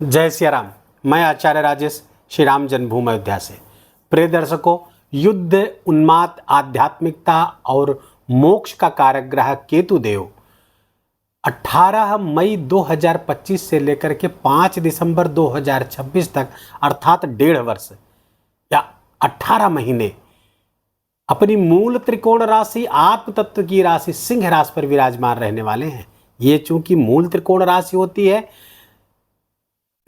जय सिया राम। मैं आचार्य राजेश श्री राम जन्मभूमि अयोध्या से। प्रिय दर्शकों, युद्ध, उन्माद, आध्यात्मिकता और मोक्ष का कारक केतु देव 18 मई 2025 से लेकर के 5 दिसंबर 2026 तक अर्थात 1.5 वर्ष या 18 महीने अपनी मूल त्रिकोण राशि आत्म तत्व की राशि सिंह राशि पर विराजमान रहने वाले हैं। ये चूंकि मूल त्रिकोण राशि होती है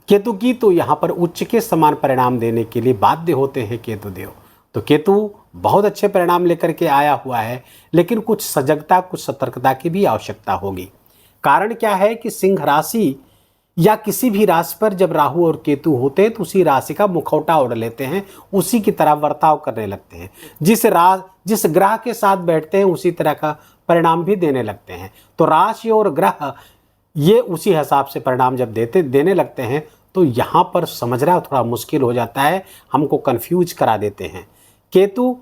केतु की, तो यहाँ पर उच्च के समान परिणाम देने के लिए बाध्य होते हैं केतु देव। तो केतु बहुत अच्छे परिणाम लेकर के आया हुआ है, लेकिन कुछ सजगता, कुछ सतर्कता की भी आवश्यकता होगी। कारण क्या है कि सिंह राशि या किसी भी राशि पर जब राहु और केतु होते हैं तो उसी राशि का मुखौटा ओढ़ लेते हैं, उसी की तरह वर्ताव करने लगते हैं। जिस ग्रह के साथ बैठते हैं उसी तरह का परिणाम भी देने लगते हैं। तो राशि और ग्रह ये उसी हिसाब से परिणाम जब देने लगते हैं तो यहाँ पर समझना थोड़ा मुश्किल हो जाता है, हमको कंफ्यूज करा देते हैं। केतु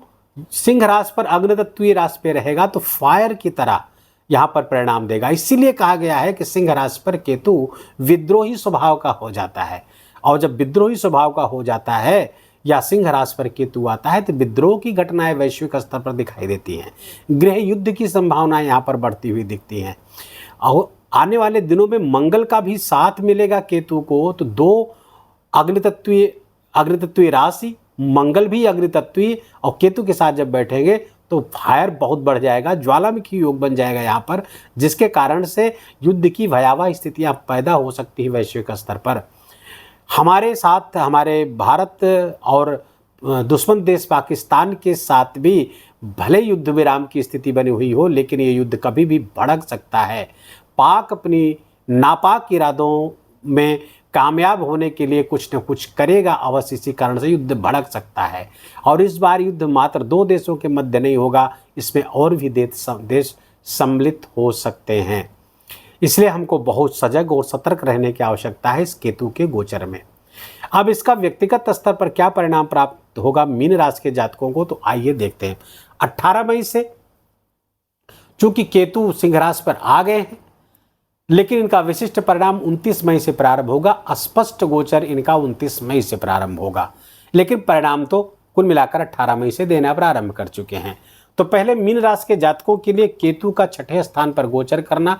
सिंह राशि पर अग्नि तत्वीय राशि पे रहेगा तो फायर की तरह यहाँ पर परिणाम देगा। इसीलिए कहा गया है कि सिंह राशि पर केतु विद्रोही स्वभाव का हो जाता है, और जब विद्रोही स्वभाव का हो जाता है या सिंह राशि पर केतु आता है तो विद्रोह की घटनाएं वैश्विक स्तर पर दिखाई देती हैं। गृह युद्ध की संभावनाएं यहाँ पर बढ़ती हुई दिखती हैं। और आने वाले दिनों में मंगल का भी साथ मिलेगा केतु को, तो 2 अग्नितत्वीय राशि, मंगल भी अग्नितत्वीय और केतु के साथ जब बैठेंगे तो फायर बहुत बढ़ जाएगा, ज्वालामुखी योग बन जाएगा यहाँ पर, जिसके कारण से युद्ध की भयावह स्थितियाँ पैदा हो सकती हैं वैश्विक स्तर पर। हमारे साथ हमारे भारत और दुश्मन देश पाकिस्तान के साथ भी भले युद्ध विराम की स्थिति बनी हुई हो, लेकिन ये युद्ध कभी भी भड़क सकता है। पाक अपनी नापाक इरादों में कामयाब होने के लिए कुछ न कुछ करेगा अवश्य, इसी कारण से युद्ध भड़क सकता है। और इस बार युद्ध मात्र 2 देशों के मध्य नहीं होगा, इसमें और भी देश सम्मिलित हो सकते हैं। इसलिए हमको बहुत सजग और सतर्क रहने की आवश्यकता है इस केतु के गोचर में। अब इसका व्यक्तिगत स्तर पर क्या परिणाम प्राप्त होगा मीन राशि के जातकों को, तो आइए देखते हैं। 18 मई से चूंकि केतु सिंह राशि पर आ गए हैं, लेकिन इनका विशिष्ट परिणाम 29 मई से प्रारंभ होगा। स्पष्ट गोचर इनका 29 मई से प्रारंभ होगा, लेकिन परिणाम तो कुल मिलाकर 18 मई से देना प्रारंभ कर चुके हैं। तो पहले मीन राशि के जातकों के लिए केतु का 6ठे स्थान पर गोचर करना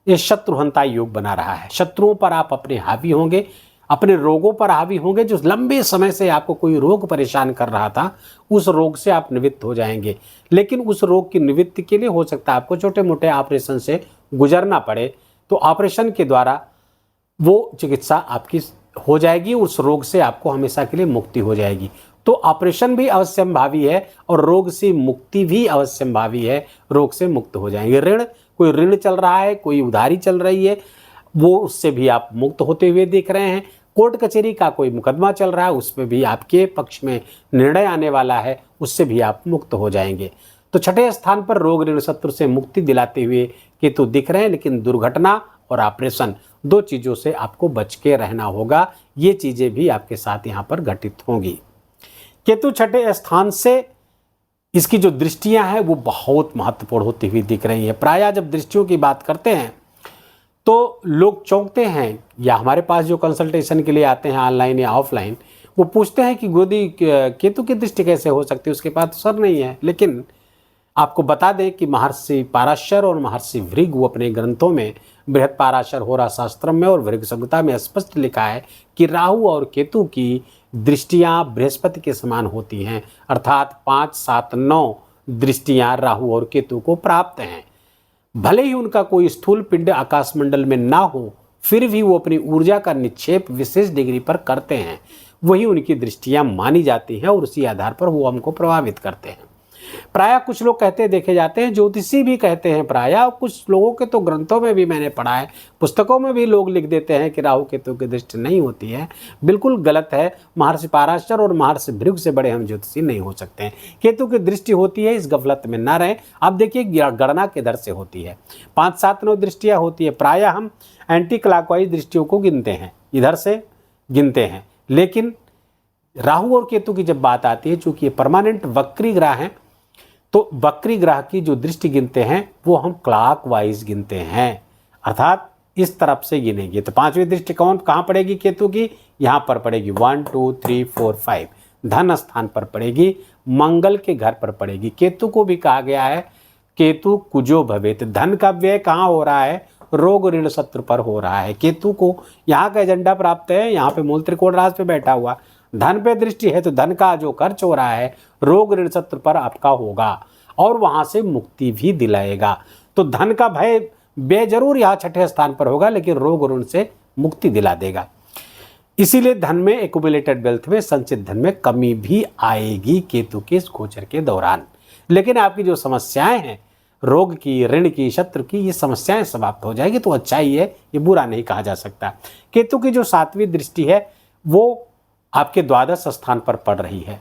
ये शत्रुहंता योग बना रहा है। शत्रुओं पर आप अपने हावी होंगे, अपने रोगों पर हावी होंगे। जो लंबे समय से आपको कोई रोग परेशान कर रहा था, उस रोग से आप निवृत्त हो जाएंगे। लेकिन उस रोग की निवृत्ति के लिए हो सकता है आपको छोटे मोटे ऑपरेशन से गुजरना पड़े, तो ऑपरेशन के द्वारा वो चिकित्सा आपकी हो जाएगी, उस रोग से आपको हमेशा के लिए मुक्ति हो जाएगी। तो ऑपरेशन भी अवश्यंभावी है और रोग से मुक्ति भी अवश्यंभावी है, रोग से मुक्त हो जाएंगे। कोई ऋण चल रहा है, कोई उधारी चल रही है, वो उससे भी आप मुक्त होते हुए देख रहे हैं। कोर्ट कचहरी का कोई मुकदमा चल रहा है, उसमें भी आपके पक्ष में निर्णय आने वाला है, उससे भी आप मुक्त हो जाएंगे। तो 6ठे स्थान पर रोग ऋण शत्रु से मुक्ति दिलाते हुए केतु दिख रहे हैं, लेकिन दुर्घटना और ऑपरेशन 2 चीज़ों से आपको बच के रहना होगा। ये चीज़ें भी आपके साथ यहाँ पर घटित होंगी। केतु 6ठे स्थान से इसकी जो दृष्टियाँ हैं वो बहुत महत्वपूर्ण होती हुई दिख रही हैं। प्रायः जब दृष्टियों की बात करते हैं तो लोग चौंकते हैं, या हमारे पास जो कंसल्टेशन के लिए आते हैं ऑनलाइन या ऑफलाइन, वो पूछते हैं कि गोदी केतु की दृष्टि कैसे हो सकती है, उसके पास तो सर नहीं है। लेकिन आपको बता दें कि महर्षि पाराशर और महर्षि भृगु अपने ग्रंथों में बृहद पाराशर होरा शास्त्रम में और भृगु संहिता में स्पष्ट लिखा है कि राहु और केतु की दृष्टियां बृहस्पति के समान होती हैं, अर्थात 5, 7, 9 दृष्टियां राहु और केतु को प्राप्त हैं। भले ही उनका कोई स्थूल पिंड आकाशमंडल में ना हो, फिर भी वो अपनी ऊर्जा का निक्षेप विशेष डिग्री पर करते हैं, वही उनकी दृष्टियां मानी जाती हैं और उसी आधार पर वो हमको प्रभावित करते हैं। प्रायः कुछ लोग कहते देखे जाते हैं, ज्योतिषी भी कहते हैं प्रायः, कुछ लोगों के तो ग्रंथों में भी मैंने पढ़ा है, पुस्तकों में भी लोग लिख देते हैं कि राहु केतु की दृष्टि नहीं होती है। बिल्कुल गलत है। महर्षि पाराशर और महर्षि भृगु से बड़े हम ज्योतिषी नहीं हो सकते हैं। केतु की दृष्टि होती है, इस गफलत में ना रहें। आप देखिए गणना किधर से होती है, 5, 7, 9 दृष्टियाँ होती है। प्रायः हम एंटी क्लॉकवाइज दृष्टियों को गिनते हैं, इधर से गिनते हैं। लेकिन राहु और केतु की जब बात आती है, चूँकि ये परमानेंट वक्री ग्रह हैं, तो वक्री ग्रह की जो दृष्टि गिनते हैं वो हम क्लॉकवाइज गिनते हैं, अर्थात इस तरफ से गिनेंगे तो पांचवी दृष्टि कहाँ पड़ेगी केतु की, यहाँ पर पड़ेगी 1 2 3 4 5, धन स्थान पर पड़ेगी, मंगल के घर पर पड़ेगी। केतु को भी कहा गया है केतु कुजो भवेत, धन का व्यय कहाँ हो रहा है, रोग ऋण शत्रु पर हो रहा है। केतु को यहाँ का एजेंडा प्राप्त है, यहाँ पे मूल त्रिकोण राज पे बैठा हुआ, धन पे दृष्टि है तो धन का जो खर्च हो रहा है रोग ऋण शत्रु पर आपका होगा और वहां से मुक्ति भी दिलाएगा। तो धन का भय व्यय जरूर यहाँ छठे स्थान पर होगा लेकिन रोग ऋण से मुक्ति दिला देगा। इसीलिए धन में एक्यूमुलेटेड वेल्थ में संचित धन में कमी भी आएगी केतु के इस गोचर के दौरान। लेकिन आपकी जो समस्याएं हैं रोग की, ऋण की, शत्रु की, ये समस्याएं समाप्त हो जाएगी तो अच्छा ही है, ये बुरा नहीं कहा जा सकता। केतु की जो 7वीं दृष्टि है वो आपके द्वादश स्थान पर पड़ रही है।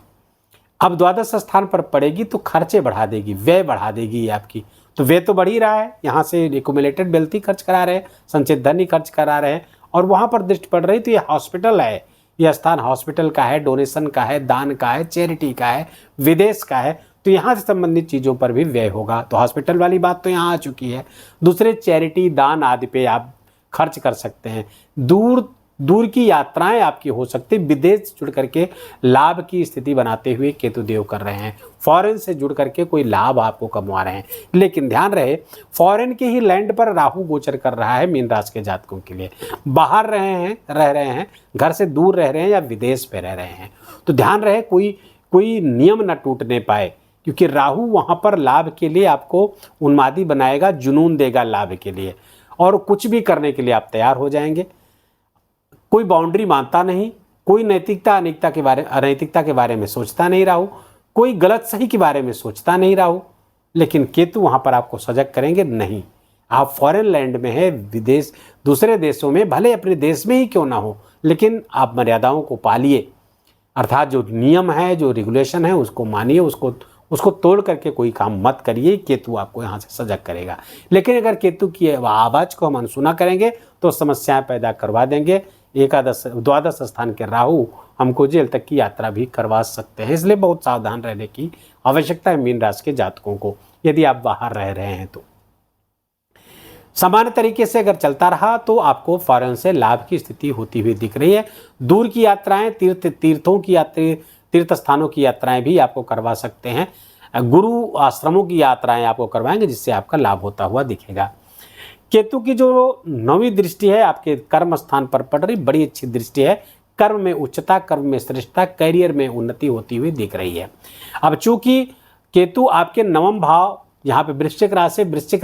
अब द्वादश स्थान पर पड़ेगी तो खर्चे बढ़ा देगी, व्यय बढ़ा देगी आपकी। तो व्यय तो बढ़ ही रहा है, यहाँ से एक्यूमुलेटेड वेल्थ ही खर्च करा रहे हैं, संचित धन ही खर्च करा रहे हैं और वहाँ पर दृष्टि पड़ रही तो ये हॉस्पिटल है, यह स्थान हॉस्पिटल का है, डोनेशन का है, दान का है, चैरिटी का है, विदेश का है, तो यहाँ से संबंधित चीज़ों पर भी व्यय होगा। तो हॉस्पिटल वाली बात तो यहाँ आ चुकी है। दूसरे चैरिटी, दान आदि पे आप खर्च कर सकते हैं। दूर की यात्राएं आपकी हो सकती, विदेश जुड़ करके लाभ की स्थिति बनाते हुए केतु देव कर रहे हैं, फॉरेन से जुड़ करके कोई लाभ आपको कमवा रहे हैं। लेकिन ध्यान रहे फॉरेन के ही लैंड पर राहु गोचर कर रहा है मीन राशि के जातकों के लिए, बाहर रह रहे हैं, घर से दूर रह रहे हैं या विदेश पे रह रहे हैं, तो ध्यान रहे कोई नियम न टूटने पाए, क्योंकि राहु वहाँ पर लाभ के लिए आपको उन्मादी बनाएगा, जुनून देगा लाभ के लिए और कुछ भी करने के लिए आप तैयार हो जाएंगे। कोई बाउंड्री मानता नहीं, कोई अनैतिकता के बारे में सोचता नहीं राहु, कोई गलत सही के बारे में सोचता नहीं राहु। लेकिन केतु वहाँ पर आपको सजग करेंगे नहीं। आप फॉरेन लैंड में है, विदेश दूसरे देशों में, भले अपने देश में ही क्यों ना हो, लेकिन आप मर्यादाओं को पालिए, अर्थात जो नियम है, जो रेगुलेशन है उसको मानिए, उसको तोड़ करके कोई काम मत करिए। केतु आपको यहाँ से सजग करेगा। लेकिन अगर केतु की आवाज़ को हम अनसुना करेंगे तो समस्याएं पैदा करवा देंगे। द्वादश स्थान के राहु हमको जेल तक की यात्रा भी करवा सकते हैं, इसलिए बहुत सावधान रहने की आवश्यकता है मीन राशि के जातकों को यदि आप बाहर रह रहे हैं तो। सामान्य तरीके से अगर चलता रहा तो आपको फॉरेन से लाभ की स्थिति होती हुई दिख रही है। दूर की यात्राएं, तीर्थ स्थानों की यात्राएं भी आपको करवा सकते हैं, गुरु आश्रमों की यात्राएं आपको करवाएंगे जिससे आपका लाभ होता हुआ दिखेगा। केतु की जो 9वीं दृष्टि है आपके कर्म स्थान पर पड़ रही, बड़ी अच्छी दृष्टि है। कर्म में उच्चता, कर्म में श्रेष्ठता, करियर में उन्नति होती हुई दिख रही है। अब चूंकि केतु आपके 9वें भाव यहाँ पे वृश्चिक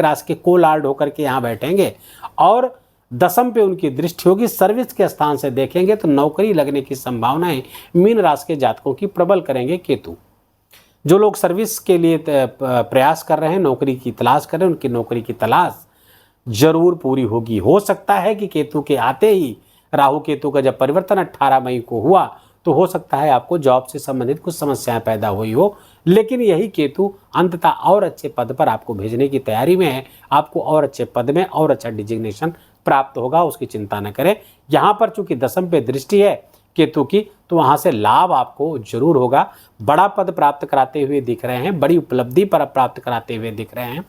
राशि के कोलार्ड होकर के यहाँ बैठेंगे और 10वीं पे उनकी दृष्टि होगी, सर्विस के स्थान से देखेंगे तो नौकरी लगने की संभावनाएं मीन राशि के जातकों की प्रबल करेंगे केतु। जो लोग सर्विस के लिए प्रयास कर रहे हैं, नौकरी की तलाश कर रहे हैं, उनकी नौकरी की तलाश जरूर पूरी होगी। हो सकता है कि केतु के आते ही राहु केतु का जब परिवर्तन 18 मई को हुआ तो हो सकता है आपको जॉब से संबंधित कुछ समस्याएं पैदा हुई हो, लेकिन यही केतु अंततः और अच्छे पद पर आपको भेजने की तैयारी में है। आपको और अच्छे पद में और अच्छा डिजिग्नेशन प्राप्त होगा, उसकी चिंता न करें। यहाँ पर चूंकि 10वीं पे दृष्टि है केतु की तो वहाँ से लाभ आपको जरूर होगा। बड़ा पद प्राप्त कराते हुए दिख रहे हैं, बड़ी उपलब्धि पर प्राप्त कराते हुए दिख रहे हैं,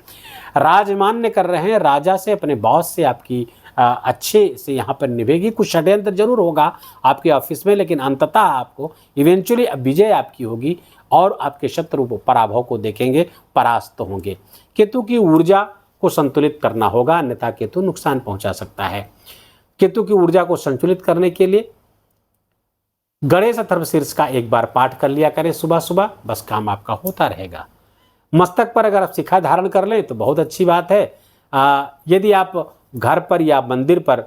राजमान्य कर रहे हैं, राजा से, अपने बॉस से आपकी अच्छे से यहाँ पर निभेगी। कुछ षड्यंत्र जरूर होगा आपके ऑफिस में, लेकिन अंततः आपको इवेंचुअली विजय आपकी होगी और आपके शत्रु पराभव को देखेंगे, परास्त होंगे। केतु की ऊर्जा को संतुलित करना होगा, अन्यथा केतु नुकसान पहुंचा सकता है। केतु की ऊर्जा को संतुलित करने के लिए गणेश अथर्वशीर्ष का एक बार पाठ कर लिया करें सुबह सुबह, बस काम आपका होता रहेगा। मस्तक पर अगर आप शिखा धारण कर लें तो बहुत अच्छी बात है। यदि आप घर पर या मंदिर पर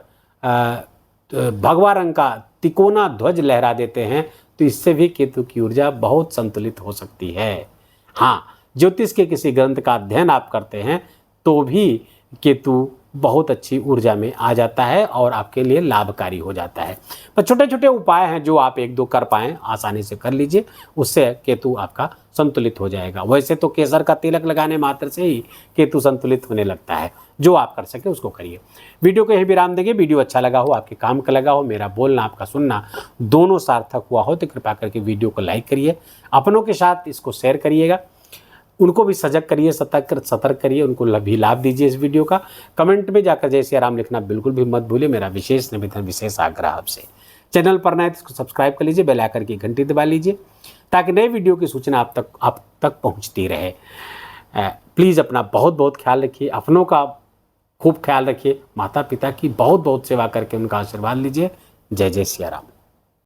भगवा रंग का तिकोना ध्वज लहरा देते हैं तो इससे भी केतु की ऊर्जा बहुत संतुलित हो सकती है। हाँ, ज्योतिष के किसी ग्रंथ का अध्ययन आप करते हैं तो भी केतु बहुत अच्छी ऊर्जा में आ जाता है और आपके लिए लाभकारी हो जाता है। पर छोटे छोटे उपाय हैं जो आप 1-2 कर पाएँ, आसानी से कर लीजिए, उससे केतु आपका संतुलित हो जाएगा। वैसे तो केसर का तिलक लगाने मात्र से ही केतु संतुलित होने लगता है, जो आप कर सके उसको करिए। वीडियो को यही विराम देंगे। वीडियो अच्छा लगा हो, आपके काम का लगा हो, मेरा बोलना आपका सुनना दोनों सार्थक हुआ हो तो कृपा करके वीडियो को लाइक करिए, अपनों के साथ इसको शेयर करिएगा। उनको भी सजग करिए, सतर्क करिए, उनको भी लाभ दीजिए इस वीडियो का। कमेंट में जाकर जय सिया राम लिखना बिल्कुल भी मत भूलिए, मेरा विशेष निवेदन, विशेष आग्रह आपसे। चैनल पर नए तो इसको सब्सक्राइब कर लीजिए, बेल आइकन की घंटी दबा लीजिए ताकि नए वीडियो की सूचना आप तक पहुंचती रहे। प्लीज़ अपना बहुत बहुत ख्याल रखिए, अपनों का खूब ख्याल रखिए, माता पिता की बहुत बहुत सेवा करके उनका आशीर्वाद लीजिए। जय जय सिया राम।